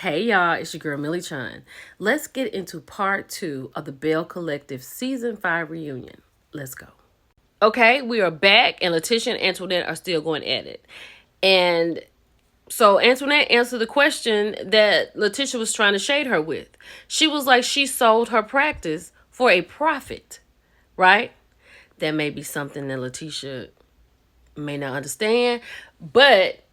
Hey y'all, it's your girl Millie Chun. Let's get into part 2 of the Belle Collective Season 5 reunion. Let's go. Okay, we are back and Letitia and Antoinette are still going at it. And so Antoinette answered the question that Letitia was trying to shade her with. She was like, she sold her practice for a profit, right? That may be something that Letitia may not understand, but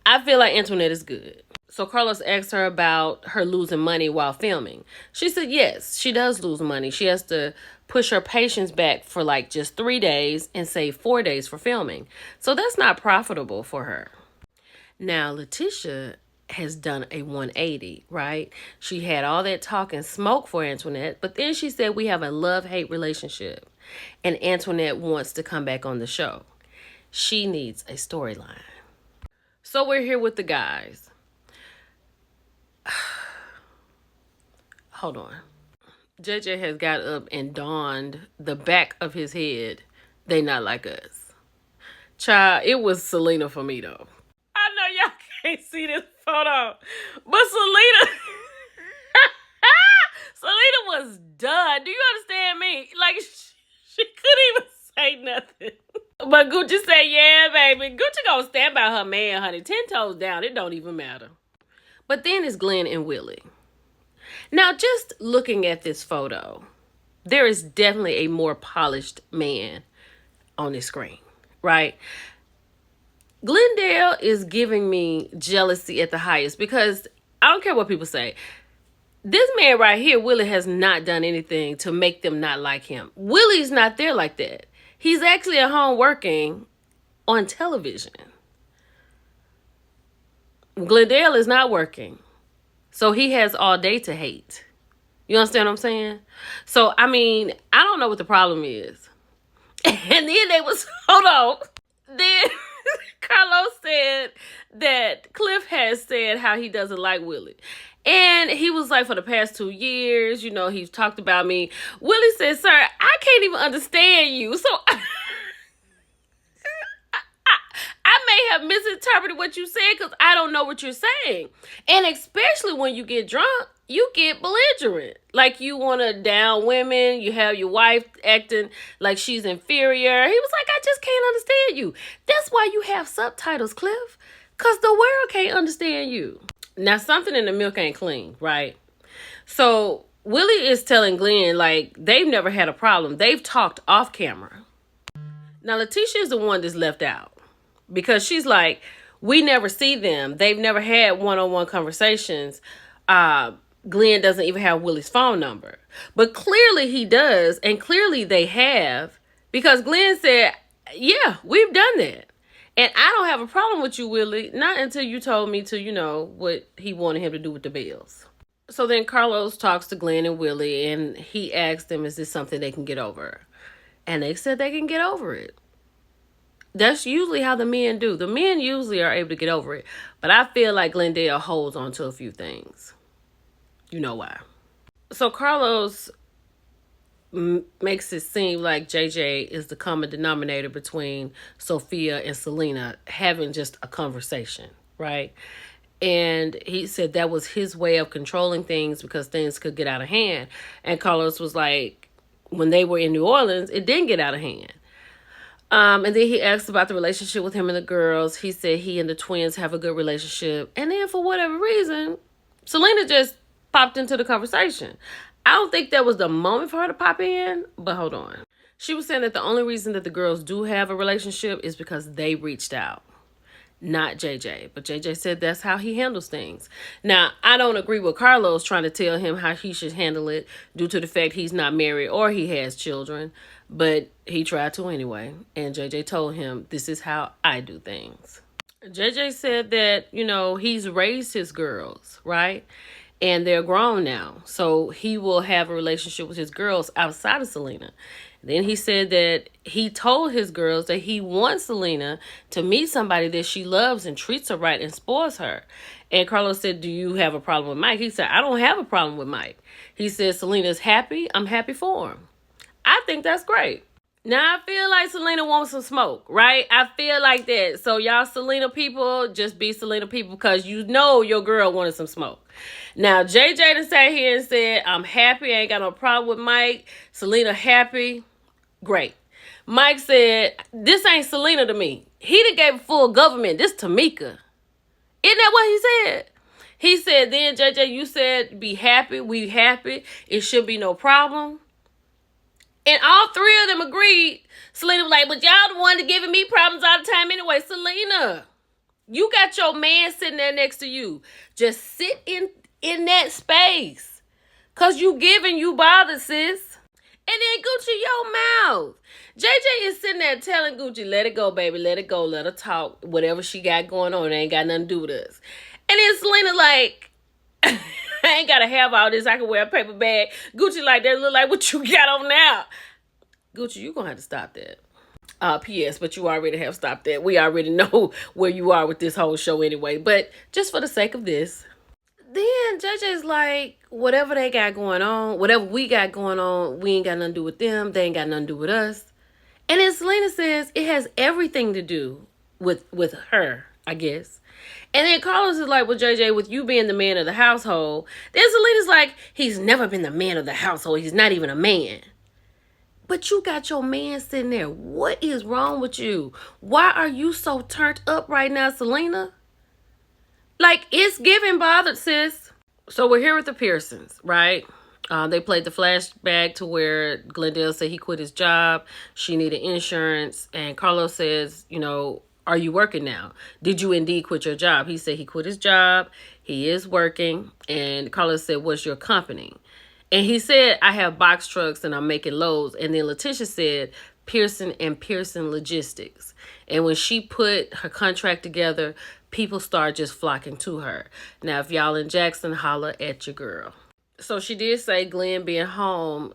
I feel like Antoinette is good. So Carlos asked her about her losing money while filming. She said, yes, she does lose money. She has to push her patients back for like just 3 days and save 4 days for filming. So that's not profitable for her. Now, Letitia has done a 180, right? She had all that talk and smoke for Antoinette, but then she said we have a love-hate relationship and Antoinette wants to come back on the show. She needs a storyline. So we're here with the guys. Hold on. JJ has got up and donned the back of his head. They not like us. Child, it was Selena for me though. I know y'all can't see this photo, but Selena was done. Do you understand me? Like, she couldn't even say nothing. But Gucci said, yeah, baby. Gucci gonna stand by her man, honey. 10 toes down. It don't even matter. But then it's Glenn and Willie. Now, just looking at this photo, there is definitely a more polished man on this screen, right? Glendale is giving me jealousy at the highest because I don't care what people say. This man right here, Willie, has not done anything to make them not like him. Willie's not there like that. He's actually at home working on television. Glendale is not working. So he has all day to hate. You understand what I'm saying? So, I mean, I don't know what the problem is. And then they was, hold on. Then Carlos said that Cliff has said how he doesn't like Willie. And he was like, for the past 2 years, you know, he's talked about me. Willie said, sir, I can't even understand you. So I may have misinterpreted what you said because I don't know what you're saying. And especially when you get drunk, you get belligerent. Like you want to down women. You have your wife acting like she's inferior. He was like, I just can't understand you. That's why you have subtitles, Cliff. Because the world can't understand you. Now, something in the milk ain't clean, right? So Willie is telling Glenn, like, they've never had a problem. They've talked off camera. Now, Letitia is the one that's left out. Because she's like, we never see them. They've never had one-on-one conversations. Glenn doesn't even have Willie's phone number. But clearly he does. And clearly they have. Because Glenn said, yeah, we've done that. And I don't have a problem with you, Willie. Not until you told me to, you know, what he wanted him to do with the Bells. So then Carlos talks to Glenn and Willie. And he asks them, is this something they can get over? And they said they can get over it. That's usually how the men do. The men usually are able to get over it. But I feel like Glendale holds on to a few things. You know why. So Carlos makes it seem like JJ is the common denominator between Sophia and Selena having just a conversation, right? And he said that was his way of controlling things because things could get out of hand. And Carlos was like, when they were in New Orleans, it didn't get out of hand. And then he asked about the relationship with him and the girls. He said he and the twins have a good relationship. And then for whatever reason, Selena just popped into the conversation. I don't think that was the moment for her to pop in, but hold on. She was saying that the only reason that the girls do have a relationship is because they reached out, not JJ. But JJ said that's how he handles things. Now, I don't agree with Carlos trying to tell him how he should handle it due to the fact he's not married or he has children. But he tried to anyway. And JJ told him, this is how I do things. JJ said that, you know, he's raised his girls, right? And they're grown now. So he will have a relationship with his girls outside of Selena. Then he said that he told his girls that he wants Selena to meet somebody that she loves and treats her right and spoils her. And Carlos said, do you have a problem with Mike? He said, I don't have a problem with Mike. He said, Selena's happy. I'm happy for him. I think that's great. Now I feel like Selena wants some smoke, right? I feel like that. So y'all Selena people, just be Selena people because you know your girl wanted some smoke. Now JJ done sat here and said, I'm happy, I ain't got no problem with Mike. Selena happy. Great. Mike said, this ain't Selena to me. He done gave full government. This Tamika. Isn't that what he said? He said, then JJ, you said be happy. We happy. It should be no problem. And all three of them agreed. Selena was like, but y'all the one that giving me problems all the time anyway. Selena, you got your man sitting there next to you. Just sit in that space. Because you giving you bother, sis. And then Gucci, your mouth. JJ is sitting there telling Gucci, let it go, baby. Let it go. Let her talk. Whatever she got going on, it ain't got nothing to do with us. And then Selena like, I ain't got to have all this. I can wear a paper bag. Gucci like, that look like what you got on now. Gucci, you going to have to stop that. P.S. But you already have stopped that. We already know where you are with this whole show anyway. But just for the sake of this. Then JJ's like, whatever they got going on, whatever we got going on, we ain't got nothing to do with them. They ain't got nothing to do with us. And then Selena says it has everything to do with her, I guess. And then Carlos is like, well, JJ, with you being the man of the household. Then Selena's like, he's never been the man of the household. He's not even a man. But you got your man sitting there. What is wrong with you? Why are you so turned up right now, Selena? Like, it's giving bothered, sis. So we're here with the Pearsons, right? They played the flashback to where Glendale said he quit his job. She needed insurance. And Carlos says, you know, are you working now? Did you indeed quit your job? He said he quit his job. He is working. And Carlos said, what's your company? And he said, I have box trucks and I'm making loads. And then Letitia said, Pearson and Pearson Logistics. And when she put her contract together, people started just flocking to her. Now, if y'all in Jackson, holler at your girl. So she did say Glenn being home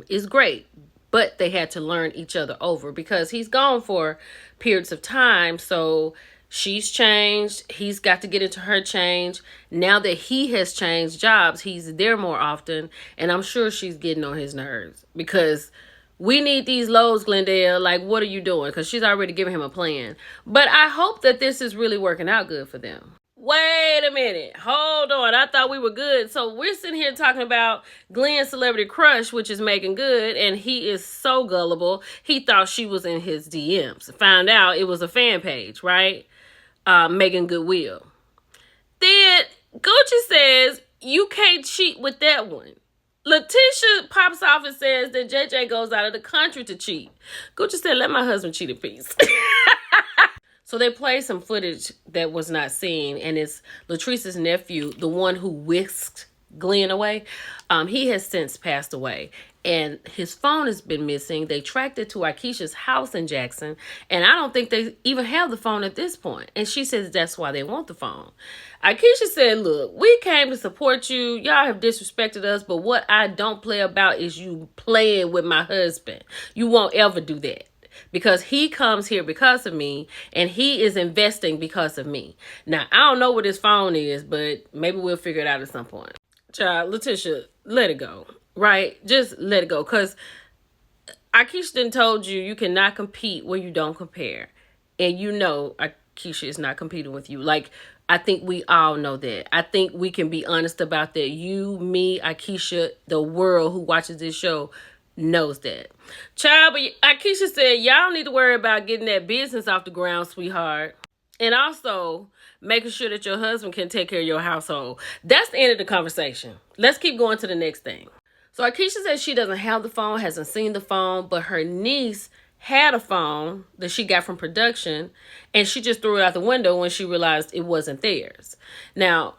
is great, but they had to learn each other over because he's gone for periods of time. So she's changed. He's got to get into her change. Now that he has changed jobs, he's there more often. And I'm sure she's getting on his nerves because we need these loads, Glendale. Like, what are you doing? Because she's already given him a plan. But I hope that this is really working out good for them. Wait a minute. Hold on. I thought we were good. So we're sitting here talking about Glenn's celebrity crush, which is Megan Good. And he is so gullible. He thought she was in his DMs. Found out it was a fan page, right? Megan Goodwill. Then Gucci says, you can't cheat with that one. Letitia pops off and says that JJ goes out of the country to cheat. Gucci said, let my husband cheat in peace. So they played some footage that was not seen, and it's Latrice's nephew, the one who whisked Glenn away. He has since passed away, and his phone has been missing. They tracked it to Akeisha's house in Jackson, and I don't think they even have the phone at this point. And she says that's why they want the phone. Akeisha said, look, we came to support you. Y'all have disrespected us, but what I don't play about is you playing with my husband. You won't ever do that. Because he comes here because of me, and he is investing because of me. Now, I don't know what his phone is, but maybe we'll figure it out at some point. Child, Letitia, let it go, right? Just let it go. Because Akeisha done told you you cannot compete where you don't compare. And you know Akeisha is not competing with you. Like, I think we all know that. I think we can be honest about that. You, me, Akeisha, the world who watches this show knows that. Child, but Akeisha said, y'all need to worry about getting that business off the ground, sweetheart. And also making sure that your husband can take care of your household. That's the end of the conversation. Let's keep going to the next thing. So Akeisha says she doesn't have the phone, hasn't seen the phone, but her niece had a phone that she got from production, and she just threw it out the window when she realized it wasn't theirs. Now,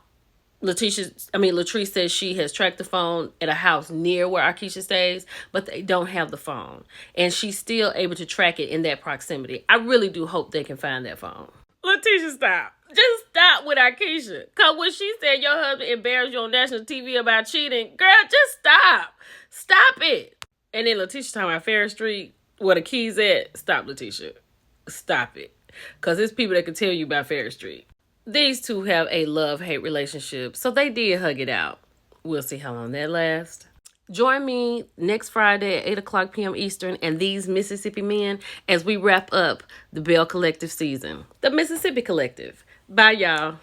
Latrice says she has tracked the phone at a house near where Akeisha stays, but they don't have the phone. And she's still able to track it in that proximity. I really do hope they can find that phone. Letitia, stop. Just stop with Akeisha. Because when she said your husband embarrassed you on national TV about cheating, girl, just stop. Stop it. And then Letitia talking about Ferris Street, where the keys at. Stop, Letitia. Stop it. Because there's people that can tell you about Ferris Street. These two have a love-hate relationship, so they did hug it out. We'll see how long that lasts. Join me next Friday at 8 o'clock p.m. Eastern and these Mississippi men as we wrap up the Belle Collective season. The Mississippi Collective. Bye, y'all.